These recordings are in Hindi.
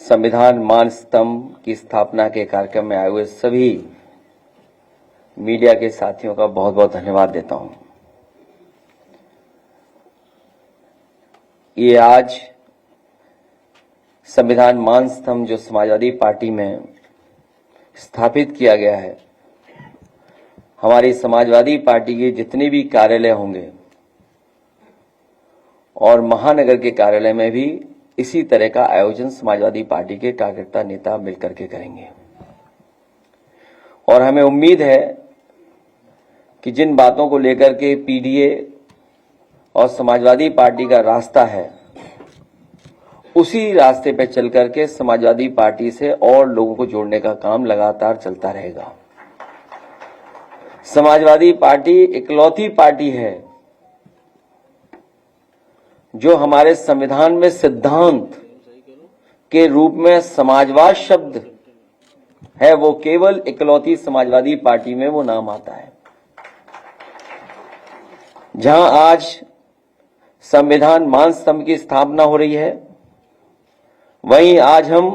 संविधान मान स्तंभ की स्थापना के कार्यक्रम में आए हुए सभी मीडिया के साथियों का बहुत बहुत धन्यवाद देता हूं। ये आज संविधान मान स्तंभ जो समाजवादी पार्टी में स्थापित किया गया है, हमारी समाजवादी पार्टी के जितने भी कार्यालय होंगे और महानगर के कार्यालय में भी इसी तरह का आयोजन समाजवादी पार्टी के कार्यकर्ता नेता मिलकर के करेंगे। और हमें उम्मीद है कि जिन बातों को लेकर के पीडीए और समाजवादी पार्टी का रास्ता है, उसी रास्ते पे चल करके समाजवादी पार्टी से और लोगों को जोड़ने का काम लगातार चलता रहेगा। समाजवादी पार्टी इकलौती पार्टी है जो हमारे संविधान में सिद्धांत के रूप में समाजवाद शब्द है, वो केवल इकलौती समाजवादी पार्टी में वो नाम आता है। जहां आज संविधान मान स्तंभ की स्थापना हो रही है, वहीं आज हम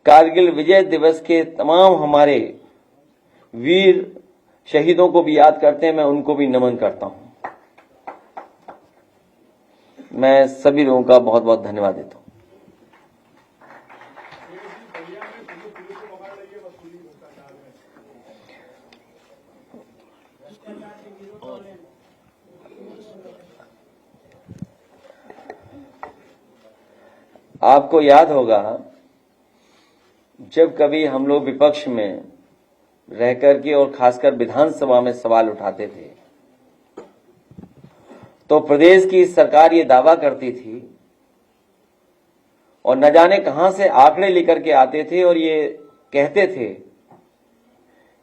कारगिल विजय दिवस के तमाम हमारे वीर शहीदों को भी याद करते हैं। मैं उनको भी नमन करता हूं। मैं सभी लोगों का बहुत बहुत धन्यवाद देता हूं। आपको याद होगा, जब कभी हम लोग विपक्ष में रहकर के और खासकर विधानसभा में सवाल उठाते थे, तो प्रदेश की सरकार ये दावा करती थी और न जाने कहां से आंकड़े लेकर के आते थे और ये कहते थे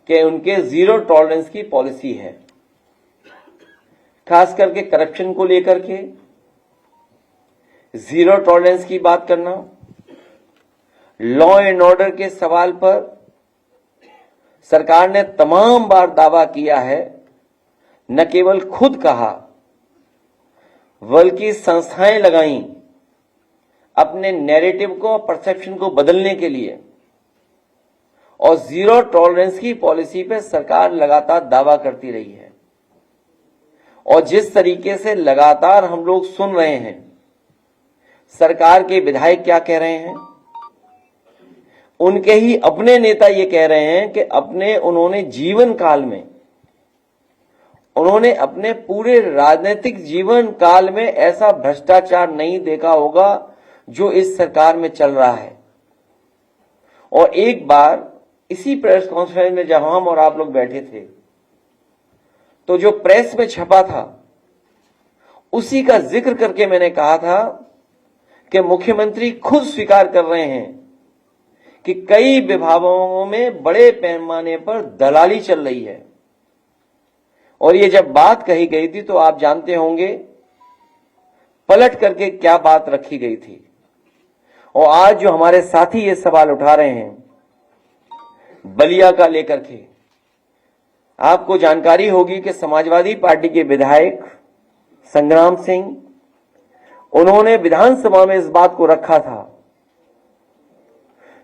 कि उनके जीरो टॉलरेंस की पॉलिसी है, खास करके करप्शन को लेकर के जीरो टॉलरेंस की बात करना। लॉ एंड ऑर्डर के सवाल पर सरकार ने तमाम बार दावा किया है, न केवल खुद कहा बल्कि संस्थाएं लगाई अपने नैरेटिव को, परसेप्शन को बदलने के लिए। और जीरो टॉलरेंस की पॉलिसी पे सरकार लगातार दावा करती रही है। और जिस तरीके से लगातार हम लोग सुन रहे हैं सरकार के विधायक क्या कह रहे हैं, उनके ही अपने नेता ये कह रहे हैं कि उन्होंने जीवन काल में, उन्होंने अपने पूरे राजनीतिक जीवन काल में ऐसा भ्रष्टाचार नहीं देखा होगा जो इस सरकार में चल रहा है। और एक बार इसी प्रेस कॉन्फ्रेंस में जब हम और आप लोग बैठे थे, तो जो प्रेस में छपा था उसी का जिक्र करके मैंने कहा था कि मुख्यमंत्री खुद स्वीकार कर रहे हैं कि कई विभागों में बड़े पैमाने पर दलाली चल रही है। और ये जब बात कही गई थी तो आप जानते होंगे पलट करके क्या बात रखी गई थी। और आज जो हमारे साथी ये सवाल उठा रहे हैं बलिया का लेकर के, आपको जानकारी होगी कि समाजवादी पार्टी के विधायक संग्राम सिंह, उन्होंने विधानसभा में इस बात को रखा था।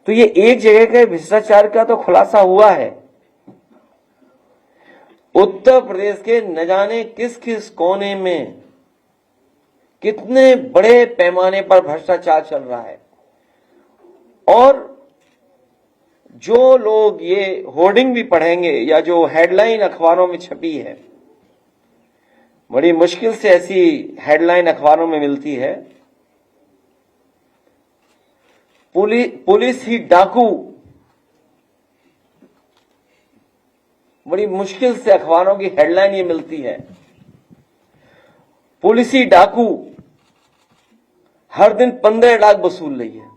तो ये एक जगह के भ्रष्टाचार का तो खुलासा हुआ है। उत्तर प्रदेश के न जाने किस किस कोने में कितने बड़े पैमाने पर भ्रष्टाचार चल रहा है। और जो लोग ये होर्डिंग भी पढ़ेंगे या जो हेडलाइन अखबारों में छपी है, बड़ी मुश्किल से ऐसी हेडलाइन अखबारों में मिलती है, पुलिस ही डाकू, बड़ी मुश्किल से अखबारों की हेडलाइन ये मिलती है, पुलिस ही डाकू हर दिन 15 लाख वसूल रही है।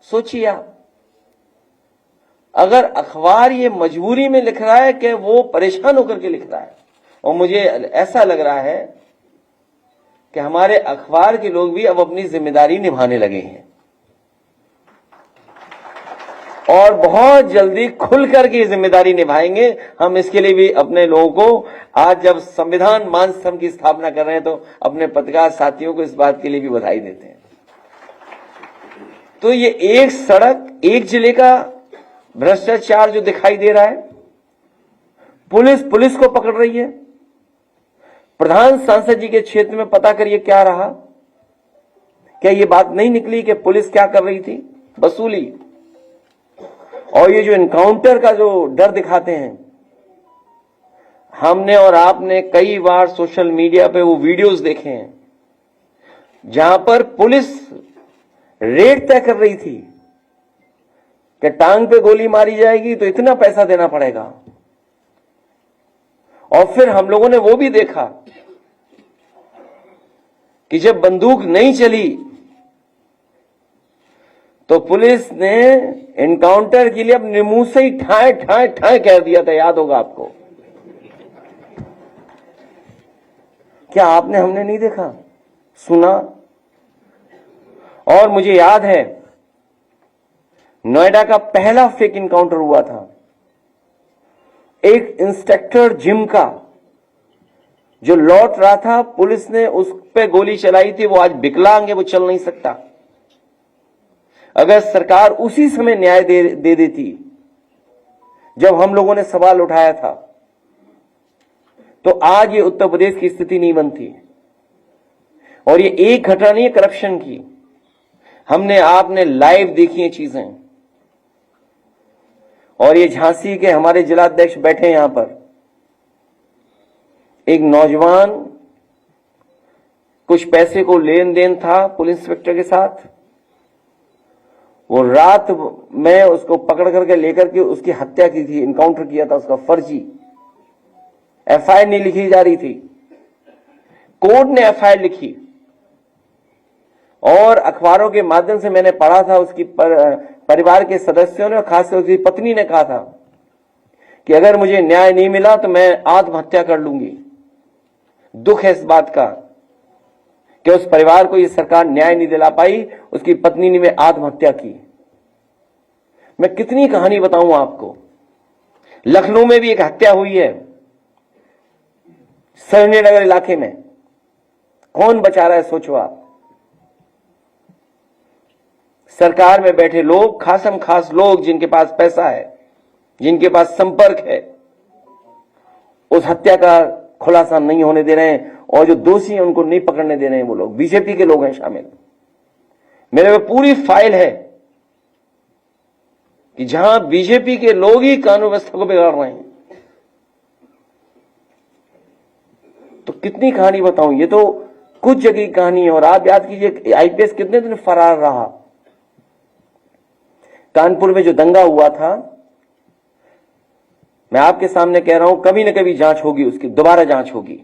सोचिए आप, अगर अखबार ये मजबूरी में लिख रहा है कि वो परेशान होकर के लिख रहा है, और मुझे ऐसा लग रहा है कि हमारे अखबार के लोग भी अब अपनी जिम्मेदारी निभाने लगे हैं और बहुत जल्दी खुल करके जिम्मेदारी निभाएंगे। हम इसके लिए भी अपने लोगों को, आज जब संविधान मान स्तंभ की स्थापना कर रहे हैं, तो अपने पत्रकार साथियों को इस बात के लिए भी बधाई देते हैं। तो ये एक सड़क, एक जिले का भ्रष्टाचार जो दिखाई दे रहा है, पुलिस को पकड़ रही है। प्रधान सांसद जी के क्षेत्र में पता करिए क्या रहा। क्या ये बात नहीं निकली कि पुलिस क्या कर रही थी? वसूली। और ये जो एनकाउंटर का जो डर दिखाते हैं, हमने और आपने कई बार सोशल मीडिया पे वो वीडियोस देखे हैं जहां पर पुलिस रेट तय कर रही थी कि टांग पे गोली मारी जाएगी तो इतना पैसा देना पड़ेगा। और फिर हम लोगों ने वो भी देखा कि जब बंदूक नहीं चली तो पुलिस ने एनकाउंटर के लिए अपने मुंह से ही ठाए ठाए ठाए कह दिया था, याद होगा आपको। क्या आपने हमने नहीं देखा, सुना? और मुझे याद है नोएडा का पहला फेक इनकाउंटर हुआ था। एक इंस्पेक्टर जिम का जो लौट रहा था, पुलिस ने उस पे गोली चलाई थी। वो आज विकलांग है, वो चल नहीं सकता। अगर सरकार उसी समय न्याय दे देती जब हम लोगों ने सवाल उठाया था, तो आज ये उत्तर प्रदेश की स्थिति नहीं बनती। और ये एक घटना नहीं है करप्शन की, हमने आपने लाइव देखी है चीजें। और ये झांसी के हमारे जिलाध्यक्ष बैठे हैं यहां पर, एक नौजवान, कुछ पैसे को लेन देन था पुलिस इंस्पेक्टर के साथ। वो रात में उसको पकड़ करके लेकर के उसकी हत्या की थी, इनकाउंटर किया था उसका फर्जी। एफआईआर नहीं लिखी जा रही थी, कोर्ट ने एफआईआर लिखी। और अखबारों के माध्यम से मैंने पढ़ा था, उसकी परिवार के सदस्यों ने, खासकर उसकी पत्नी ने कहा था कि अगर मुझे न्याय नहीं मिला तो मैं आत्महत्या कर लूंगी। दुख है इस बात का कि उस परिवार को ये सरकार न्याय नहीं दिला पाई, उसकी पत्नी ने आत्महत्या की। मैं कितनी कहानी बताऊं आपको। लखनऊ में भी एक हत्या हुई है, सरनेनगर इलाके में। कौन बचा रहा है सोचो आप। सरकार में बैठे लोग, खासम खास लोग जिनके पास पैसा है, जिनके पास संपर्क है, उस हत्या का खुलासा नहीं होने दे रहे हैं। और जो दोषी हैं उनको नहीं पकड़ने दे रहे हैं। वो लोग बीजेपी के लोग हैं शामिल। मेरे में पूरी फाइल है कि जहां बीजेपी के लोग ही कानून व्यवस्था को बिगाड़ रहे हैं। तो कितनी कहानी बताऊं, ये तो कुछ जगह की कहानी है। और आप याद कीजिए आईपीएस कितने दिन फरार रहा। कानपुर में जो दंगा हुआ था, मैं आपके सामने कह रहा हूं, कभी न कभी जांच होगी, उसकी दोबारा जांच होगी।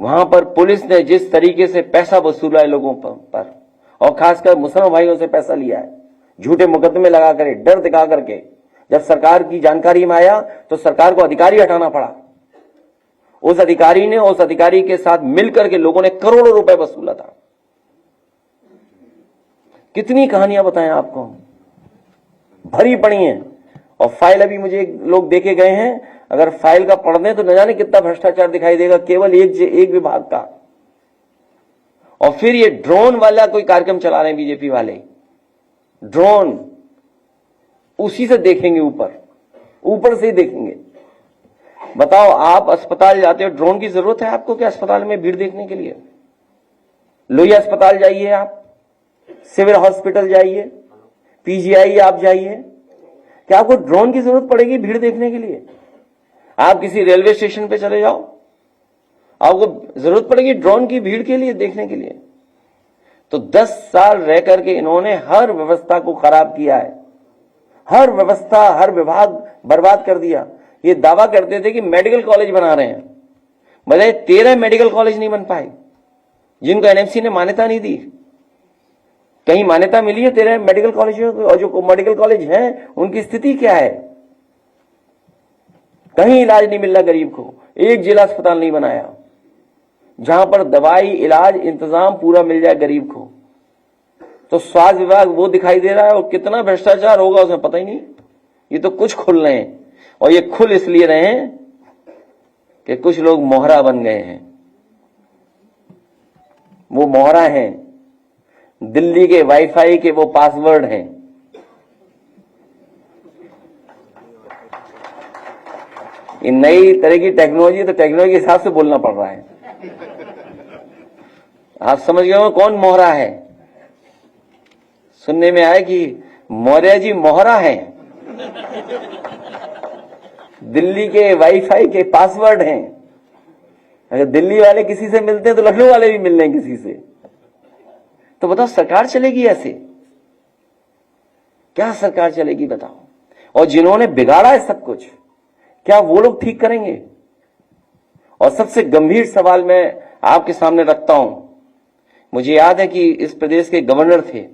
वहां पर पुलिस ने जिस तरीके से पैसा वसूला है लोगों पर, और खासकर मुसलमान भाइयों से पैसा लिया है, झूठे मुकदमे लगा कर, डर दिखा करके। जब सरकार की जानकारी में आया तो सरकार को अधिकारी हटाना पड़ा। उस अधिकारी ने, उस अधिकारी के साथ मिलकर के लोगों ने करोड़ों रुपए वसूला था। कितनी कहानियां बताएं आपको, भरी पड़ी हैं। और फाइल अभी मुझे लोग देके गए हैं, अगर फाइल का पढ़ दें तो न जाने कितना भ्रष्टाचार दिखाई देगा केवल एक विभाग का। और फिर ये ड्रोन वाला कोई कार्यक्रम चला रहे हैं बीजेपी वाले। ड्रोन उसी से देखेंगे, ऊपर से ही देखेंगे। बताओ, आप अस्पताल जाते हो, ड्रोन की जरूरत है आपको क्या अस्पताल में भीड़ देखने के लिए? लोहिया अस्पताल जाइए, आप सिविल हॉस्पिटल जाइए, पीजीआई आप जाइए, क्या आपको ड्रोन की जरूरत पड़ेगी भीड़ देखने के लिए? आप किसी रेलवे स्टेशन पे चले जाओ, आपको जरूरत पड़ेगी ड्रोन की भीड़ के लिए, देखने के लिए? तो 10 साल रह करके इन्होंने हर व्यवस्था को खराब किया है। हर व्यवस्था, हर विभाग बर्बाद कर दिया। ये दावा करते थे कि मेडिकल कॉलेज बना रहे हैं, भले 13 मेडिकल कॉलेज नहीं बन पाए, जिनको एनएमसी ने मान्यता नहीं दी। कहीं मान्यता मिली है 13 मेडिकल कॉलेजों को? और जो मेडिकल कॉलेज हैं उनकी स्थिति क्या है? कहीं इलाज नहीं मिल रहा गरीब को। एक जिला अस्पताल नहीं बनाया जहां पर दवाई, इलाज, इंतजाम पूरा मिल जाए गरीब को। तो स्वास्थ्य विभाग वो दिखाई दे रहा है, और कितना भ्रष्टाचार होगा उसमें पता ही नहीं। ये तो कुछ खुल रहे हैं, और ये खुल इसलिए रहे हैं कि कुछ लोग मोहरा बन गए हैं। वो मोहरा हैं, दिल्ली के वाईफाई के वो पासवर्ड हैं। ये नई तरह की टेक्नोलॉजी, तो टेक्नोलॉजी के हिसाब से बोलना पड़ रहा है। आप समझ गए हो कौन मोहरा है? सुनने में आया कि मौर्य जी मोहरा है। दिल्ली के वाईफाई के पासवर्ड हैं। अगर दिल्ली वाले किसी से मिलते हैं तो लखनऊ वाले भी मिल रहे हैं किसी से। तो बताओ सरकार चलेगी ऐसे? क्या सरकार चलेगी बताओ? और जिन्होंने बिगाड़ा है सब कुछ, क्या वो लोग ठीक करेंगे? और सबसे गंभीर सवाल मैं आपके सामने रखता हूं। मुझे याद है कि इस प्रदेश के गवर्नर थे,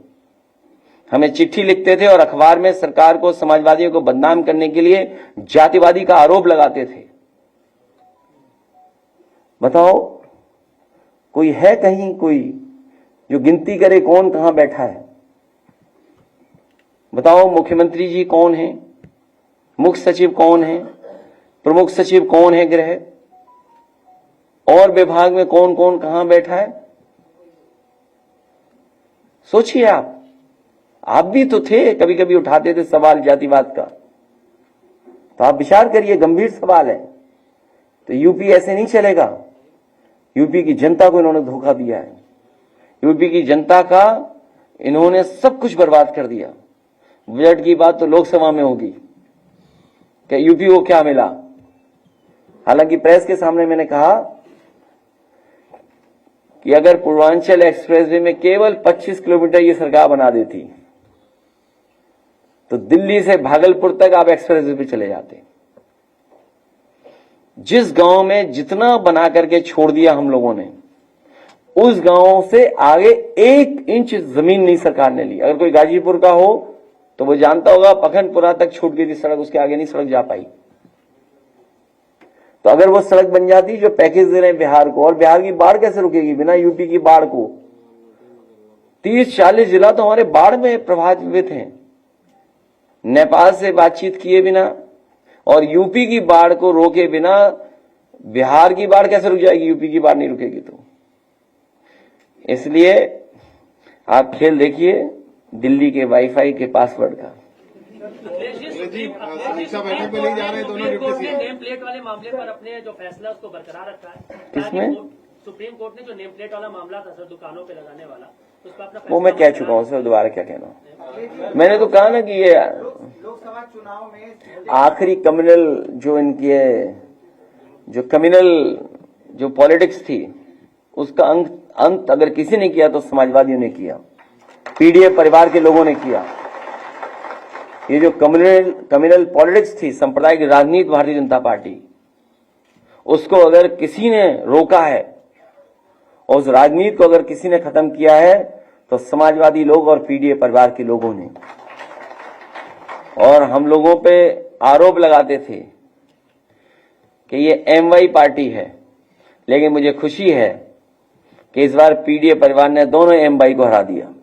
हमें चिट्ठी लिखते थे और अखबार में सरकार को, समाजवादियों को बदनाम करने के लिए जातिवादी का आरोप लगाते थे। बताओ कोई है कहीं कोई जो गिनती करे कौन कहां बैठा है? बताओ मुख्यमंत्री जी कौन है, मुख्य सचिव कौन है, प्रमुख सचिव कौन है गृह, और विभाग में कौन कौन कहां बैठा है? सोचिए आप भी तो थे, कभी कभी उठाते थे सवाल जातिवाद का। तो आप विचार करिए, गंभीर सवाल है। तो यूपी ऐसे नहीं चलेगा। यूपी की जनता को इन्होंने धोखा दिया है। यूपी की जनता का इन्होंने सब कुछ बर्बाद कर दिया। बजट की बात तो लोकसभा में होगी कि यूपी को क्या मिला। हालांकि प्रेस के सामने मैंने कहा कि अगर पूर्वांचल एक्सप्रेसवे में केवल 25 किलोमीटर ये सरकार बना देती तो दिल्ली से भागलपुर तक आप एक्सप्रेसवे पे चले जाते। जिस गांव में जितना बना करके छोड़ दिया हम लोगों ने, उस गांव से आगे 1 इंच जमीन नहीं सरकार ने ली। अगर कोई गाजीपुर का हो तो वो जानता होगा पखनपुरा तक छूट गई थी सड़क, उसके आगे नहीं सड़क जा पाई। तो अगर वो सड़क बन जाती जो पैकेज दे रहे हैं बिहार को, और बिहार की बाढ़ कैसे रुकेगी बिना यूपी की बाढ़ को? 30-40 जिला तो हमारे बाढ़ में प्रभावित हैं। नेपाल से बातचीत किए बिना और यूपी की बाढ़ को रोके बिना बिहार की बाढ़ कैसे रुक जाएगी? यूपी की बाढ़ नहीं रुकेगी। तो इसलिए आप खेल देखिए दिल्ली के वाईफाई के पासवर्ड का। समीक्षा बैठक में नहीं जा रहे दोनों डिप्टी सीएम। नेम प्लेट वाले मामले पर अपने जो फैसला उसको बरकरार रखा है। किसमें? सुप्रीम कोर्ट ने जो नेम प्लेट वाला मामला था सर, दुकानों पे लगाने वाला, उस पर अपना वो मैं कह चुका हूं सर, दोबारा क्या कहना। मैंने तो कहा ना कि ये लोकसभा चुनाव में आखिरी कम्युनल जो इनकी जो कम्युनल जो पॉलिटिक्स थी उसका अंत अगर किसी ने किया तो समाजवादियों ने किया, पीडीए परिवार के लोगों ने किया। ये जो कम्युनल पॉलिटिक्स थी, सांप्रदायिक राजनीति भारतीय जनता पार्टी, उसको अगर किसी ने रोका है और उस राजनीति को अगर किसी ने खत्म किया है तो समाजवादी लोग और पीडीए परिवार के लोगों ने। और हम लोगों पे आरोप लगाते थे कि ये एमवाई पार्टी है, लेकिन मुझे खुशी है कि इस बार पीडीए परिवार ने दोनों एमवाई को हरा दिया।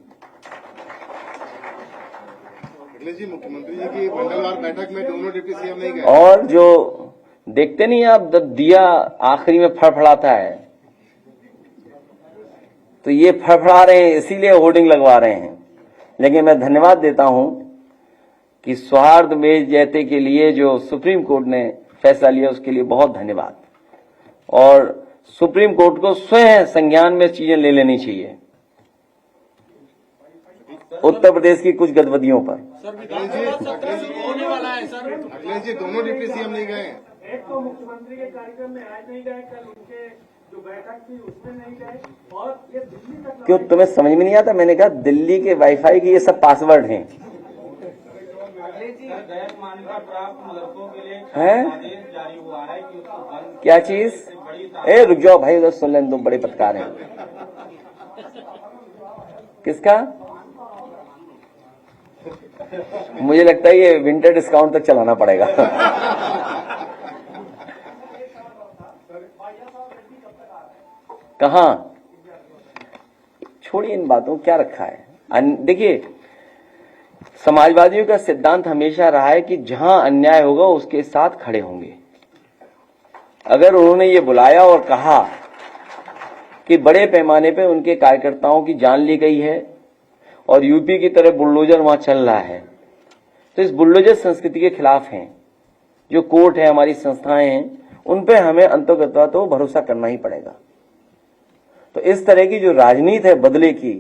जी मुख्यमंत्री जी की मंगलवार बैठक में दोनों डिप्टी सीएम नहीं गए। और जो देखते नहीं आप, जब दिया आखिरी में फड़फड़ाता है तो ये फड़फड़ा रहे हैं, इसीलिए होर्डिंग लगवा रहे हैं। लेकिन मैं धन्यवाद देता हूं कि सौहार्द में जयते के लिए जो सुप्रीम कोर्ट ने फैसला लिया उसके लिए बहुत धन्यवाद। और सुप्रीम कोर्ट को स्वयं संज्ञान में चीजें ले लेनी चाहिए उत्तर प्रदेश की कुछ गतिविधियों पर। अखिलेश जी दोनों डिप्टी सीएम नहीं गए। एक तो मुख्यमंत्री के कार्यक्रम में आज नहीं गए, कल उनके जो बैठक थी उसमें नहीं गए, और ये दिल्ली तक। क्यों तुम्हें समझ में नहीं आता? मैंने कहा दिल्ली के वाईफाई के ये सब पासवर्ड हैं। है क्या चीज? रुक जाओ भाई, उधर सुन लें, तुम बड़े पत्रकार हैं। किसका? मुझे लगता है ये विंटर डिस्काउंट तक चलाना पड़ेगा। कहां? छोड़िए इन बातों, क्या रखा है। देखिए, समाजवादियों का सिद्धांत हमेशा रहा है कि जहां अन्याय होगा उसके साथ खड़े होंगे। अगर उन्होंने ये बुलाया और कहा कि बड़े पैमाने पे उनके कार्यकर्ताओं की जान ली गई है, और यूपी की तरह बुलडोजर वहां चल रहा है, तो इस बुलडोजर संस्कृति के खिलाफ हैं। जो कोर्ट है, हमारी संस्थाएं हैं, उन पे हमें अंततः तो भरोसा करना ही पड़ेगा। तो इस तरह की जो राजनीति है बदले की,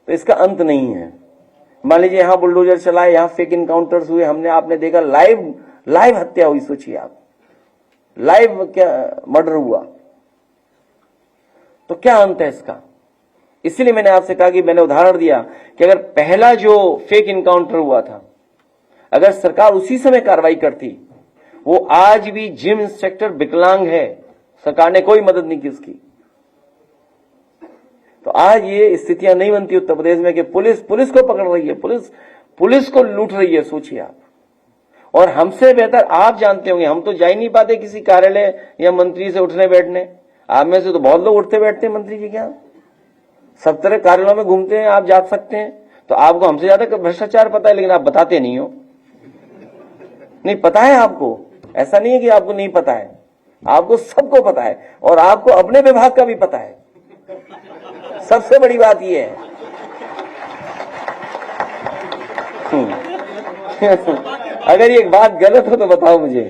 तो इसका अंत नहीं है। मान लीजिए यहां बुलडोजर चला, यहां फेक इनकाउंटर्स हुए, आपने देखा लाइव हत्या हुई, सोचिए आप, लाइव क्या मर्डर हुआ, तो क्या अंत है इसका? इसीलिए मैंने आपसे कहा कि मैंने उदाहरण दिया कि अगर पहला जो फेक इनकाउंटर हुआ था, अगर सरकार उसी समय कार्रवाई करती, वो आज भी जिम इंस्पेक्टर विकलांग है, सरकार ने कोई मदद नहीं की उसकी, तो आज ये स्थितियां नहीं बनती उत्तर प्रदेश में कि पुलिस को पकड़ रही है, पुलिस को लूट रही है, सोचिए आप। और हमसे बेहतर आप जानते होंगे, हम तो जा ही नहीं पाते किसी कार्यालय या मंत्री से उठने बैठने। आप में से तो बहुत लोग उठते बैठते हैं मंत्री जी के यहाँ, सब तरह कार्यालयों में घूमते हैं, आप जा सकते हैं। तो आपको हमसे ज्यादा भ्रष्टाचार पता है, लेकिन आप बताते नहीं हो। नहीं पता है आपको, ऐसा नहीं है कि आपको नहीं पता है, आपको सबको पता है, और आपको अपने विभाग का भी पता है। सबसे बड़ी बात यह है अगर ये बात गलत हो तो बताओ मुझे।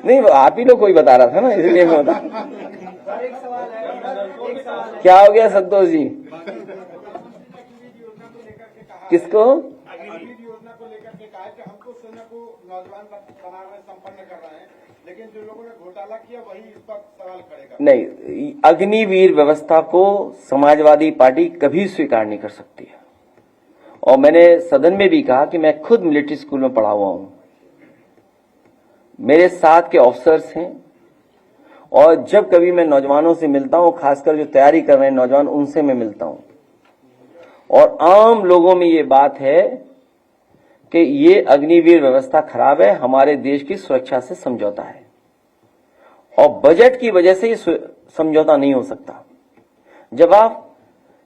नहीं, आप ही लोग कोई बता रहा था ना, इसलिए मैं बता। क्या हो गया संतोष जी? किसको? योजना को लेकर के कहा कि हमको सेना को नौजवान बना रहे, संपन्न कर रहे हैं, लेकिन जो लोगों ने घोटाला किया वही इस पर सवाल करेगा। नहीं, अग्निवीर व्यवस्था को समाजवादी पार्टी कभी स्वीकार नहीं कर सकती है। और मैंने सदन में भी कहा कि मैं खुद मिलिट्री स्कूल में पढ़ा हुआ हूं, मेरे साथ के ऑफिसर्स हैं, और जब कभी मैं नौजवानों से मिलता हूं, खासकर जो तैयारी कर रहे हैं नौजवान, उनसे मैं मिलता हूं, और आम लोगों में ये बात है कि ये अग्निवीर व्यवस्था खराब है, हमारे देश की सुरक्षा से समझौता है, और बजट की वजह से ये समझौता नहीं हो सकता। जब आप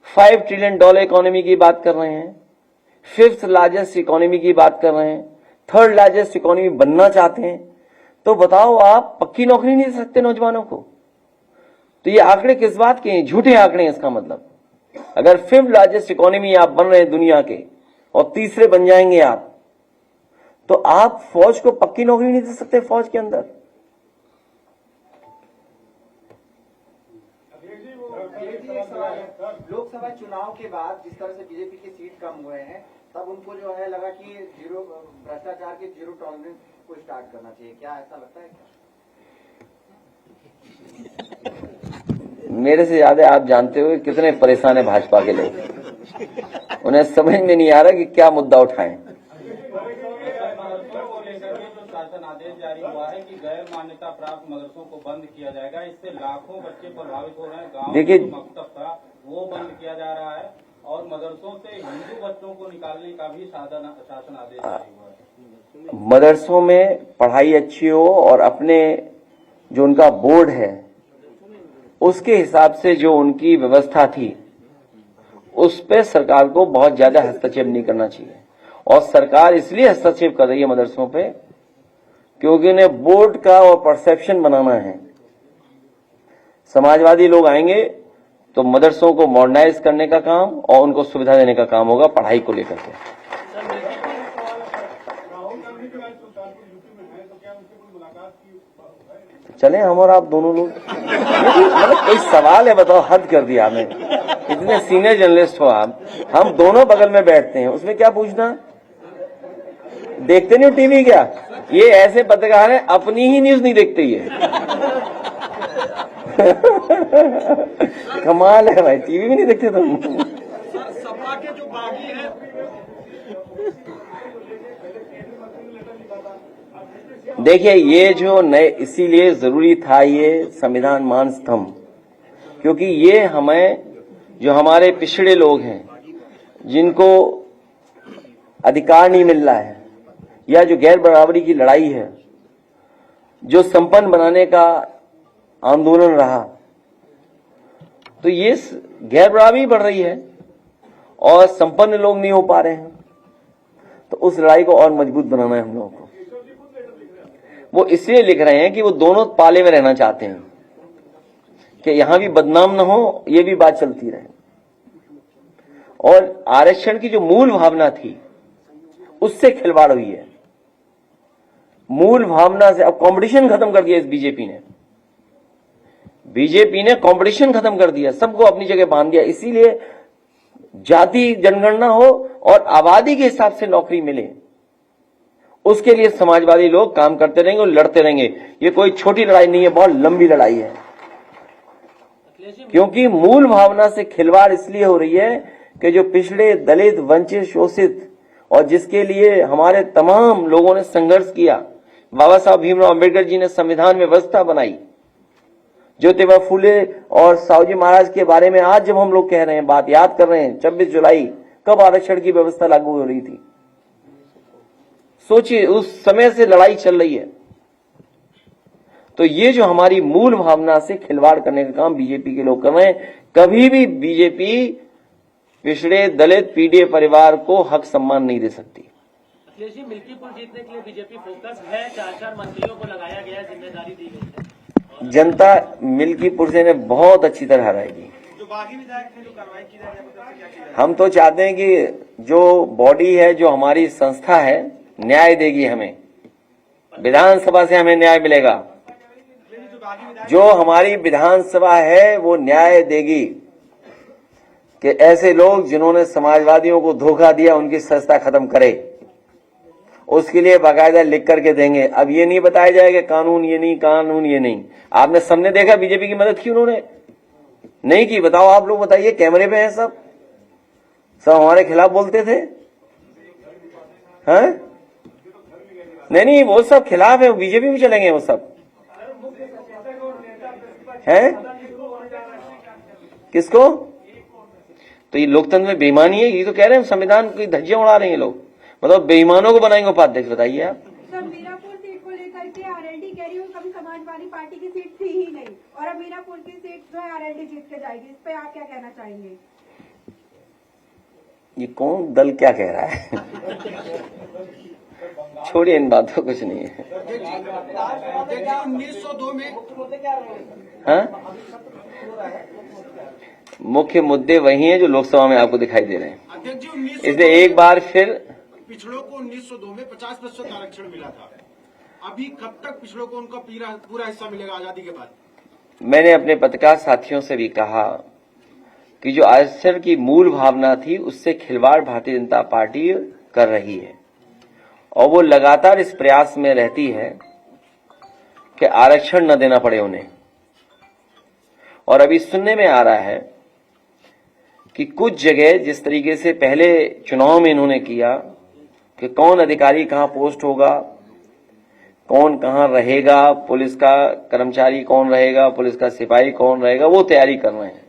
$5 ट्रिलियन इकोनॉमी की बात कर रहे हैं, 5th लार्जेस्ट इकोनॉमी की बात कर रहे हैं, 3rd लार्जेस्ट इकोनॉमी बनना चाहते हैं, तो बताओ आप पक्की नौकरी नहीं दे सकते नौजवानों को? तो ये आंकड़े किस बात के हैं? झूठे आंकड़े हैं। इसका मतलब अगर 5th लार्जेस्ट इकोनॉमी आप बन रहे हैं दुनिया के, और तीसरे बन जाएंगे आप, तो आप फौज को पक्की नौकरी नहीं दे सकते फौज के अंदर। लोकसभा चुनाव के बाद जिस तरह से बीजेपी की सीट कम हुए हैं, तब उनको जो है लगा कि भ्रष्टाचार के जीरो टॉलरेंस को स्टार्ट करना चाहिए। क्या ऐसा लगता है क्या? मेरे से ज्यादा आप जानते हो कितने परेशान है भाजपा के लोग, उन्हें समझ में नहीं आ रहा कि क्या मुद्दा उठाएं। शासन आदेश जारी हुआ है कि गैर मान्यता प्राप्त मदरसों को बंद किया जाएगा, इससे लाखों बच्चे प्रभावित हो रहे हैं। गांव में जो मकतब था वो बंद किया जा रहा है, और मदरसों से हिंदू बच्चों को निकालने का भी शासन आदेश जारी हुआ है। मदरसों में पढ़ाई अच्छी हो, और अपने जो उनका बोर्ड है उसके हिसाब से जो उनकी व्यवस्था थी, उस पे सरकार को बहुत ज्यादा हस्तक्षेप नहीं करना चाहिए। और सरकार इसलिए हस्तक्षेप कर रही है मदरसों पे क्योंकि उन्हें बोर्ड का और परसेप्शन बनाना है। समाजवादी लोग आएंगे तो मदरसों को मॉडर्नाइज करने का काम और उनको सुविधा देने का काम होगा पढ़ाई को लेकर के। चले हम और आप दोनों लोग, मतलब कोई सवाल है बताओ, हद कर दिया आपने, इतने सीनियर जर्नलिस्ट हो आप, हम दोनों बगल में बैठते हैं, उसमें क्या पूछना? देखते नहीं हो टीवी क्या? ये ऐसे पत्रकार हैं अपनी ही न्यूज नहीं देखते ये कमाल है भाई, टीवी भी नहीं देखते तुम। सपा के जो बागी है देखिए ये जो नए, इसीलिए जरूरी था ये संविधान मान स्तंभ, क्योंकि ये हमें, जो हमारे पिछड़े लोग हैं जिनको अधिकार नहीं मिल रहा है, या जो गैर बराबरी की लड़ाई है, जो संपन्न बनाने का आंदोलन रहा, तो ये गैर बराबरी बढ़ रही है और संपन्न लोग नहीं हो पा रहे हैं, तो उस लड़ाई को और मजबूत बनाना है हम लोगों को। वो इसलिए लिख रहे हैं कि वो दोनों पाले में रहना चाहते हैं कि यहां भी बदनाम न हो, ये भी बात चलती रहे। और आरक्षण की जो मूल भावना थी उससे खिलवाड़ हुई है। मूल भावना से अब कंपटीशन खत्म कर दिया इस बीजेपी ने कंपटीशन खत्म कर दिया, सबको अपनी जगह बांध दिया। इसीलिए जाति जनगणना हो और आबादी के हिसाब से नौकरी मिले, उसके लिए समाजवादी लोग काम करते रहेंगे और लड़ते रहेंगे। ये कोई छोटी लड़ाई नहीं है, बहुत लंबी लड़ाई है। क्योंकि मूल भावना से खिलवाड़ इसलिए हो रही है कि जो पिछड़े, दलित, वंचित, शोषित और जिसके लिए हमारे तमाम लोगों ने संघर्ष किया, बाबा साहब भीमराव अंबेडकर जी ने संविधान में व्यवस्था बनाई, ज्योतिबा फूले और साहूजी महाराज के बारे में आज जब हम लोग कह रहे हैं, बात याद कर रहे हैं, 26 जुलाई कब आरक्षण की व्यवस्था लागू हो रही थी? सोचिए, उस समय से लड़ाई चल रही है। तो ये जो हमारी मूल भावना से खिलवाड़ करने का काम बीजेपी के लोग कर रहे हैं। कभी भी बीजेपी पिछड़े, दलित, पीड़ित परिवार को हक सम्मान नहीं दे सकती। अखिलेश जी, मिल्कीपुर जीतने के लिए बीजेपी फोकस है, 4 मंत्रियों को लगाया गया, जिम्मेदारी दी गई है। जनता मिल्कीपुर से ने बहुत अच्छी तरह हराएगी। जो बागी विधायक थे, जो कार्रवाई की जाए, क्या की जाए? हम तो चाहते हैं कि जो बॉडी है, जो हमारी संस्था है, न्याय देगी हमें। विधानसभा से हमें न्याय मिलेगा। जो हमारी विधानसभा है वो न्याय देगी कि ऐसे लोग जिन्होंने समाजवादियों को धोखा दिया उनकी संस्था खत्म करे। उसके लिए बाकायदा लिख करके देंगे। अब ये नहीं बताया जाएगा कानून ये नहीं, कानून ये नहीं। आपने सबने देखा बीजेपी की मदद की उन्होंने? नहीं की। बताओ, आप लोग बताइए, कैमरे पे हैं सब हमारे खिलाफ बोलते थे। हैं? नहीं, वो सब खिलाफ है, बीजेपी में चलेंगे वो सब। हैं? किसको? तो ये लोकतंत्र में बेईमानी है। ये तो कह रहे हैं संविधान की धज्जियां उड़ा रहे हैं लोग। मतलब बेईमानों को बनाएंगे उपाध्यक्ष, बताइए आप। सर, मीरापुर सीट को लेकर के आरएलडी कह रही हूँ, कभी समाजवादी पार्टी की सीट थी ही नहीं और अब मीरापुर की सीट जो है आरएलडी जीत के जाएगी। इस पे आप क्या कहना चाहेंगे? ये कौन दल क्या कह रहा है? छोड़िए इन बातों, कुछ नहीं है। 1902 में हाँ? मुख्य मुद्दे वही हैं जो लोकसभा में आपको दिखाई दे रहे हैं। अध्यक्ष जी, इसलिए एक बार फिर पिछड़ों को 1902 में 50% आरक्षण मिला था। अभी कब तक पिछड़ों को उनका पूरा हिस्सा मिलेगा आजादी के बाद? मैंने अपने पत्रकार साथियों से भी कहा कि जो आरक्षण की मूल भावना थी उससे खिलवाड़ भारतीय जनता पार्टी कर रही है और वो लगातार इस प्रयास में रहती है कि आरक्षण न देना पड़े उन्हें। और अभी सुनने में आ रहा है कि कुछ जगह जिस तरीके से पहले चुनाव में इन्होंने किया कि कौन अधिकारी कहां पोस्ट होगा, कौन कहां रहेगा, पुलिस का कर्मचारी कौन रहेगा, पुलिस का सिपाही कौन रहेगा, वो तैयारी कर रहे हैं।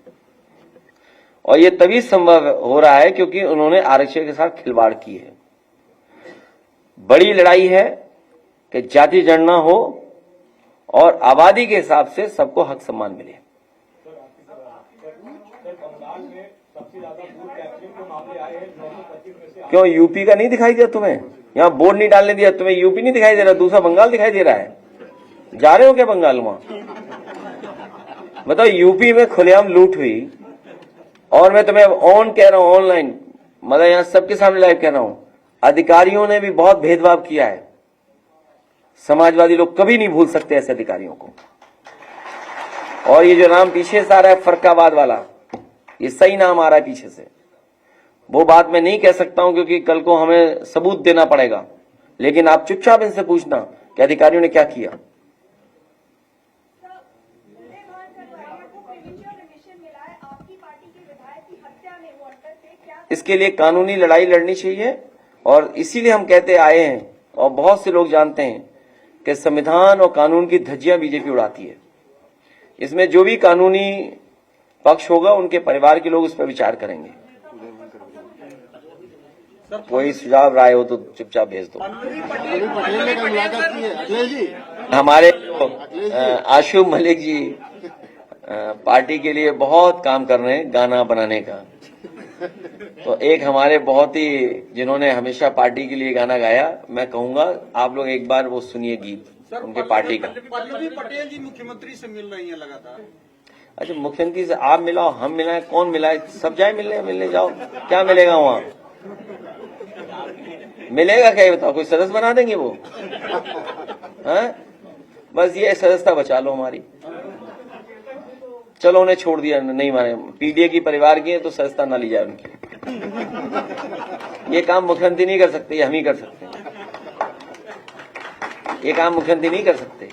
और ये तभी संभव हो रहा है क्योंकि उन्होंने आरक्षण के साथ खिलवाड़ की है। बड़ी लड़ाई है कि जाति जनगणना हो और आबादी के हिसाब से सबको हक सम्मान मिले। क्यों यूपी का नहीं दिखाई दिया तुम्हें? यहाँ बोर्ड नहीं डालने दिया तुम्हें? यूपी नहीं दिखाई दे रहा, दूसरा बंगाल दिखाई दे रहा है। जा रहे हो क्या बंगाल? वहां बताओ, यूपी में खुलेआम लूट हुई और मैं तुम्हें ऑन कह रहा हूं, ऑनलाइन, मतलब यहाँ सबके सामने लाइव कह रहा हूं, अधिकारियों ने भी बहुत भेदभाव किया है। समाजवादी लोग कभी नहीं भूल सकते ऐसे अधिकारियों को। और ये जो नाम पीछे से आ रहा है फरक्काबाद वाला, ये सही नाम आ रहा है पीछे से। वो बात मैं नहीं कह सकता हूं क्योंकि कल को हमें सबूत देना पड़ेगा, लेकिन आप चुपचाप इनसे पूछना कि अधिकारियों ने क्या किया। इसके लिए कानूनी लड़ाई लड़नी चाहिए और इसीलिए हम कहते आए हैं और बहुत से लोग जानते हैं कि संविधान और कानून की धज्जियां बीजेपी उड़ाती है। इसमें जो भी कानूनी पक्ष होगा उनके परिवार के लोग उस पर विचार करेंगे। कोई सुझाव राय हो तो चुपचाप भेज दो। हमारे आशु मलिक जी पार्टी के लिए बहुत काम कर रहे हैं, गाना बनाने का। तो एक हमारे बहुत ही जिन्होंने हमेशा पार्टी के लिए गाना गाया, मैं कहूंगा आप लोग एक बार वो सुनिए गीत उनके पार्टी का। पल्लवी पटेल जी मुख्यमंत्री से मिल रही हैं लगातार। अच्छा, मुख्यमंत्री से आप मिलाओ, हम मिलाए, कौन मिलाए? सब जाए मिलने जाओ, क्या मिलेगा वहां? मिलेगा क्या ये बताओ? कोई सदस्य बना देंगे वो? हैं? बस ये सदस्यता बचा लो हमारी। चलो उन्हें छोड़ दिया, नहीं माने, पीडीए की परिवार की है तो सदस्यता ना ली जाए उनकी। ये काम मुख्यमंत्री नहीं कर सकते, ये हम ही कर सकते हैं। ये काम मुख्यमंत्री नहीं कर सकते।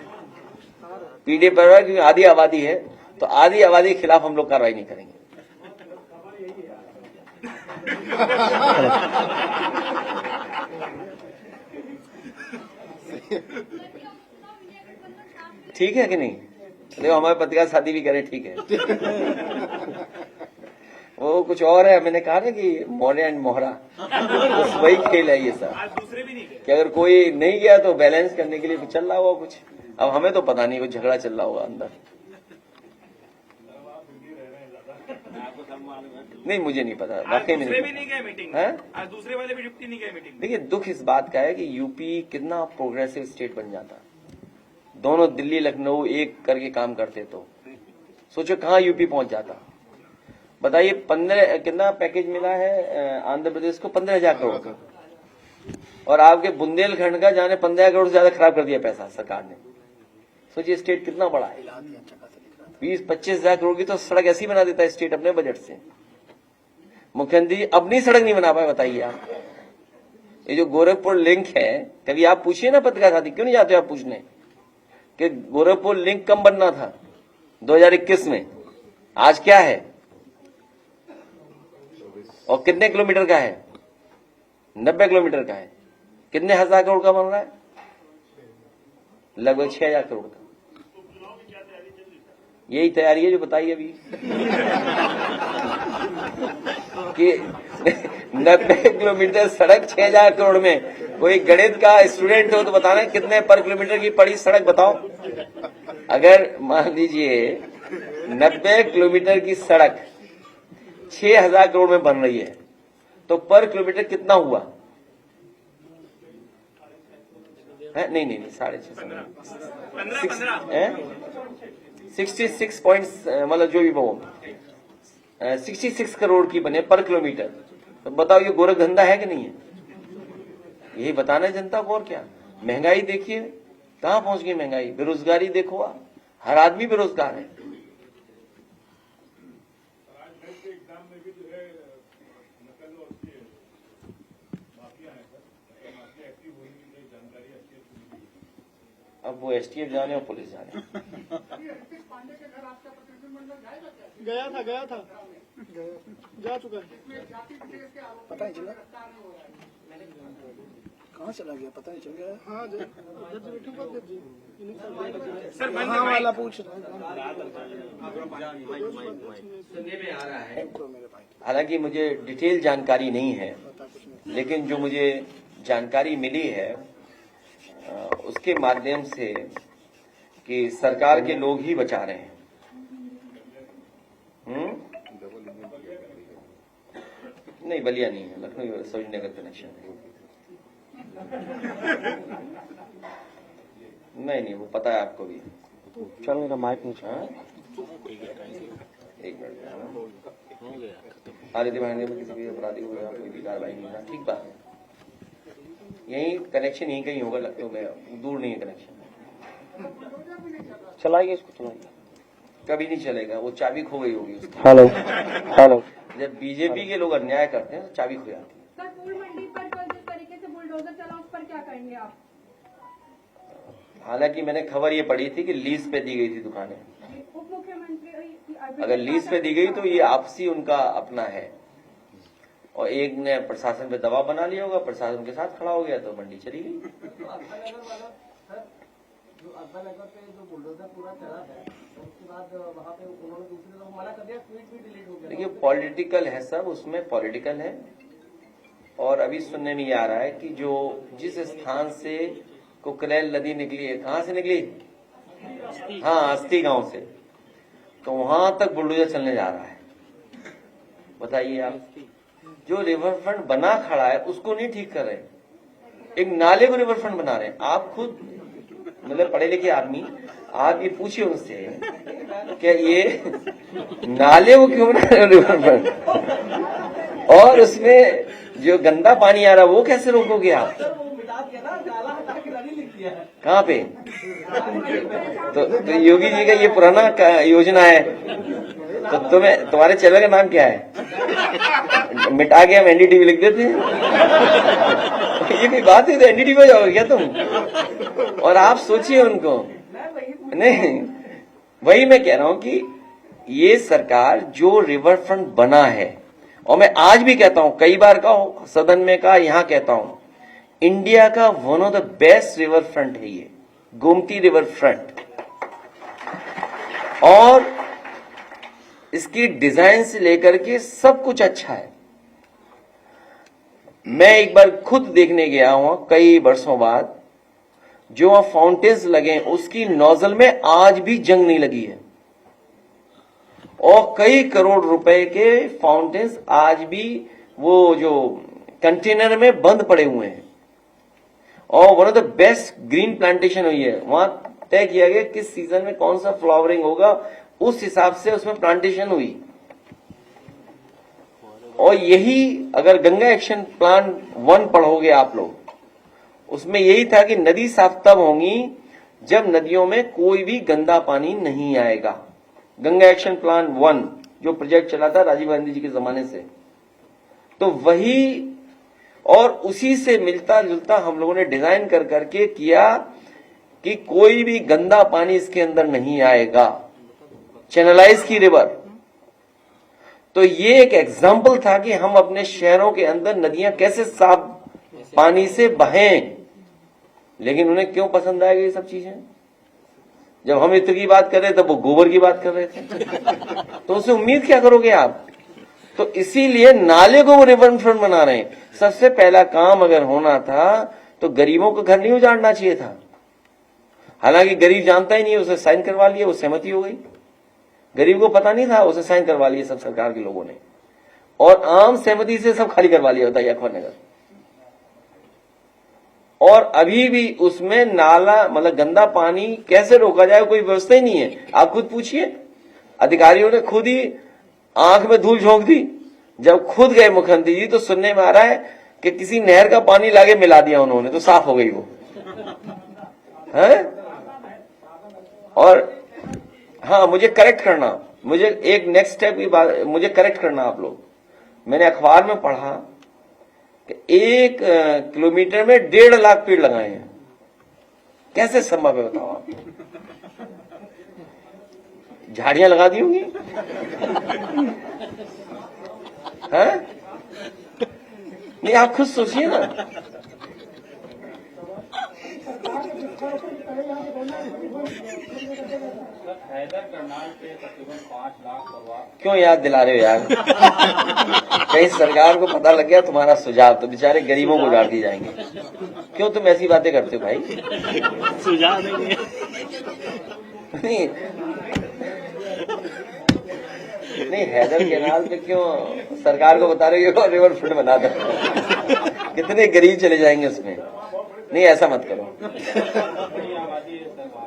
पीडीए परिवार की आधी आबादी है तो आधी आबादी के खिलाफ हम लोग कार्रवाई नहीं करेंगे। ठीक है कि नहीं? देखो हमारे पत्रकार शादी भी करें, ठीक है। वो कुछ और है, मैंने कहा ना कि मोहरे एंड मोहरा, बस वही खेल है ये सब। कि अगर कोई नहीं गया तो बैलेंस करने के लिए कुछ चल रहा होगा कुछ। अब हमें तो पता नहीं, कुछ झगड़ा चल रहा होगा अंदर। नहीं, मुझे नहीं पता, वाकई में नहीं गए मीटिंग है। आज दूसरे वाले भी युक्ति नहीं गए मीटिंग। देखिए, दुख इस बात का है कि यूपी कितना प्रोग्रेसिव स्टेट बन जाता। दोनों दिल्ली लखनऊ एक करके काम करते तो सोचो कहाँ यूपी पहुंच जाता। बताइए, 15 कितना पैकेज मिला है आंध्र प्रदेश को? 15,000 करोड़ का। और आपके बुंदेलखंड का जाने 15 करोड़ से ज्यादा खराब कर दिया पैसा सरकार ने। सोचिए स्टेट कितना बड़ा है। 20-25 हजार करोड़ की तो सड़क ऐसी बना देता है स्टेट अपने बजट से। मुख्यमंत्री अपनी सड़क नहीं बना पाए, बताइए आप। ये जो गोरखपुर लिंक है, कभी आप पूछिए ना पत्रकार साथी, क्यों नहीं जाते आप पूछने कि गोरखपुर लिंक कम बनना था 2021 में, आज क्या है और कितने किलोमीटर का है? 90 किलोमीटर का है। कितने हजार करोड़ का बन रहा है? लगभग 6,000 करोड़ का। यही तैयारी है जो बताइए अभी कि 90 किलोमीटर सड़क 6,000 करोड़ में। कोई गणित का स्टूडेंट हो तो बताना कितने पर किलोमीटर की पड़ी सड़क बताओ। अगर मान लीजिए 90 किलोमीटर की सड़क 6,000 करोड़ में बन रही है तो पर किलोमीटर कितना हुआ है? नहीं 66 पॉइंट्स, मतलब जो भी वो 66 करोड़ की बने पर किलोमीटर। तो बताओ ये गोरख धंधा है कि नहीं है? यही बताना है जनता को। और क्या? महंगाई देखिए कहां पहुंच गई महंगाई। बेरोजगारी देखो आप, हर आदमी बेरोजगार है। अब वो एसटीएफ जाने और पुलिस जाने। गया था जा चुका है। पता नहीं चला कहाँ चला गया, पता नहीं चल गया। हाँ सर हाँ वाला पूछ रहा सुनने में आ रहा है, हालांकि मुझे डिटेल जानकारी नहीं है, लेकिन जो मुझे जानकारी मिली है उसके माध्यम से कि सरकार के लोग ही बचा रहे हैं। नहीं, बलिया नहीं है, लखनऊ सरोजनी नगर कनेक्शन है। नहीं वो पता है आपको भी। चल मेरा माइक नीचे। एक मिनट, आदित्य भाई में किसी भी अपराधी को कोई भी कार्रवाई नहीं है, ठीक बात है। यही कनेक्शन यहीं कहीं होगा लखनऊ में, दूर नहीं है कनेक्शन। चलाइए इसको, चलाइए। कभी नहीं चलेगा, वो चाबी खो गई होगी उसकी। हेलो। जब बीजेपी के लोग अन्याय करते हैं तो चाबी खो जाती है। सर, फूल मंडी पर कल जिस तरीके से बुलडोजर चला उस पर क्या करेंगे आप? हालांकि मैंने खबर ये पढ़ी थी कि लीज पे दी गई थी दुकानें। उप मुख्यमंत्री अगर लीज पे दी गई तो ये आपसी उनका अपना है, और एक ने प्रशासन पे दबाव बना लिया होगा, प्रशासन के साथ खड़ा हो गया तो मंडी चली गई। जो अब्बानगर पे जो बुलडोजर पूरा चला है उसके बाद वहाँ पे उन्होंने दूसरे लोग मना कर दिया, ट्वीट भी डिलीट हो गया। देखिए पॉलिटिकल है सब, उसमें पॉलिटिकल है। और अभी सुनने में ये आ रहा है कि जो जिस स्थान से कुकरेल नदी निकली है, कहाँ से निकली? हाँ, अस्ती गांव से, तो वहां तक बुलडोजर चलने जा रहा है। बताइए आप, जो रिवर फ्रंट बना खड़ा है उसको नहीं ठीक कर रहे, एक नाले को रिवर फ्रंट बना रहे हैं। आप खुद मतलब पढ़े लिखे आदमी, आप ये पूछिए उनसे, क्या ये नाले वो क्यों बना रहे हो रिवरफ्रंट, और उसमें जो गंदा पानी आ रहा है वो कैसे रोकोगे आप? कहाँ पे? तो योगी जी का ये पुराना योजना है, तो तुम्हारे चैनल का नाम क्या है? मिटा के हम एनडीटीवी लिख देते हैं। ये भी बात है, तो एनडीटीवी हो जाओगे क्या तुम? और आप सोचिए उनको, नहीं वही मैं कह रहा हूं कि ये सरकार जो रिवर फ्रंट बना है, और मैं आज भी कहता हूं, कई बार कहा सदन में, कहा यहां कहता हूं, इंडिया का one of the best river front है ये गोमती रिवर फ्रंट। और इसकी डिजाइन से लेकर के सब कुछ अच्छा है। मैं एक बार खुद देखने गया हूं कई वर्षों बाद, जो वहां फाउंटेन्स लगे उसकी नोजल में आज भी जंग नहीं लगी है, और कई करोड़ रुपए के फाउंटेन्स आज भी वो जो कंटेनर में बंद पड़े हुए हैं। और one of the best green plantation हुई है वहां। तय किया गया किस सीजन में कौन सा फ्लावरिंग होगा, उस हिसाब से उसमें प्लांटेशन हुई। और यही अगर गंगा एक्शन प्लान 1 पढ़ोगे आप लोग, उसमें यही था कि नदी साफ तब होंगी जब नदियों में कोई भी गंदा पानी नहीं आएगा। गंगा एक्शन प्लान 1 जो प्रोजेक्ट चला था राजीव गांधी जी के जमाने से, तो वही और उसी से मिलता जुलता हम लोगों ने डिजाइन कर करके किया कि कोई भी गंदा पानी इसके अंदर नहीं आएगा, चैनलाइज की रिवर। तो ये एक एग्जाम्पल था कि हम अपने शहरों के अंदर नदियां कैसे साफ पानी से बहें। लेकिन उन्हें क्यों पसंद आएगी ये सब चीजें? जब हम इत्र की बात कर रहे थे तब वो गोबर की बात कर रहे थे, तो उससे उम्मीद क्या करोगे आप? तो इसीलिए नाले को वो रिवर फ्रंट बना रहे हैं। सबसे पहला काम अगर होना था तो गरीबों को घर नहीं उजाड़ना चाहिए था। हालांकि गरीब जानता ही नहीं, उसे साइन करवा लिया, वो सहमति हो गई। गरीब को पता नहीं था, उसे साइन करवा लिया सब सरकार के लोगों ने, और आम सहमति से सब खाली करवा लिया होता है अखबार नगर। और अभी भी उसमें नाला मतलब गंदा पानी कैसे रोका जाए कोई व्यवस्था ही नहीं है। आप खुद पूछिए, अधिकारियों ने खुद ही आंख में धूल झोंक दी। जब खुद गए मुख्यमंत्री जी तो सुनने में आ रहा है कि किसी नहर का पानी लाके मिला दिया उन्होंने, तो साफ हो गई वो है। और हाँ, मुझे करेक्ट करना, मुझे एक नेक्स्ट स्टेप की बात मुझे करेक्ट करना आप लोग। मैंने अखबार में पढ़ा कि 1 किलोमीटर में 1.5 लाख पेड़ लगाए हैं। कैसे संभव है बताओ आप? झाड़ियां लगा दी होंगी हैं? नहीं, आप खुद सोचिए ना। हैदर करनाल के तकरीबन 5 लाख परिवार। क्यों याद दिला रहे हो यार? कहीं सरकार को पता लग गया तुम्हारा सुझाव तो बेचारे गरीबों को उजाड़ दिए जाएंगे। क्यों तुम ऐसी बातें करते हो भाई? सुझाव नहीं नहीं, हैदर कैनाल पे क्यों सरकार को बता रहे हो रिवर फ्रंट बना दो? कितने गरीब चले जाएंगे उसमें। नहीं, ऐसा मत करो।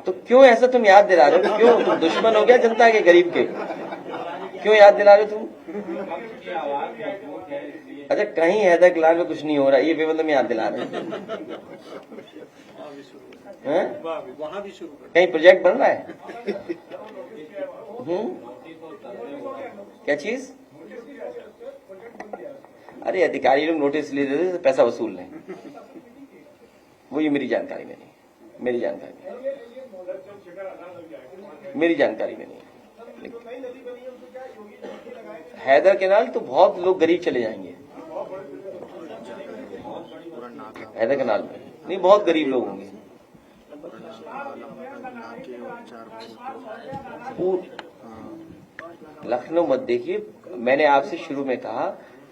तो क्यों ऐसा तुम याद दिला रहे हो? क्यों तुम दुश्मन हो गया जनता के, गरीब के? क्यों याद दिला रहे हो तुम? अच्छा, कहीं हैदर कैनाल में कुछ नहीं हो रहा, ये बेमतलब याद दिला रहे हैं? कहीं प्रोजेक्ट बन रहा है? क्या चीज? अरे अधिकारी लोग नोटिस ले देते तो पैसा वसूल लें, वो ये मेरी जानकारी में नहीं, मेरी जानकारी में नहीं। हैदर कैनाल तो बहुत लोग गरीब चले जाएंगे हैदर कैनाल में, नहीं बहुत गरीब लोग होंगे। लखनऊ मत देखिए, मैंने आपसे शुरू में कहा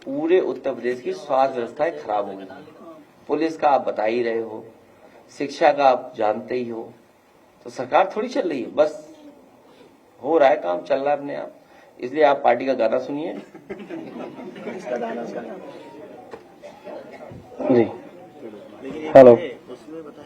पूरे उत्तर प्रदेश की स्वास्थ्य व्यवस्थाएं खराब हो गई। पुलिस का आप बता ही रहे हो, शिक्षा का आप जानते ही हो, तो सरकार थोड़ी चल रही है, बस हो रहा है काम, चल रहा है अपने आप। इसलिए आप पार्टी का गाना सुनिए। जी हेलो।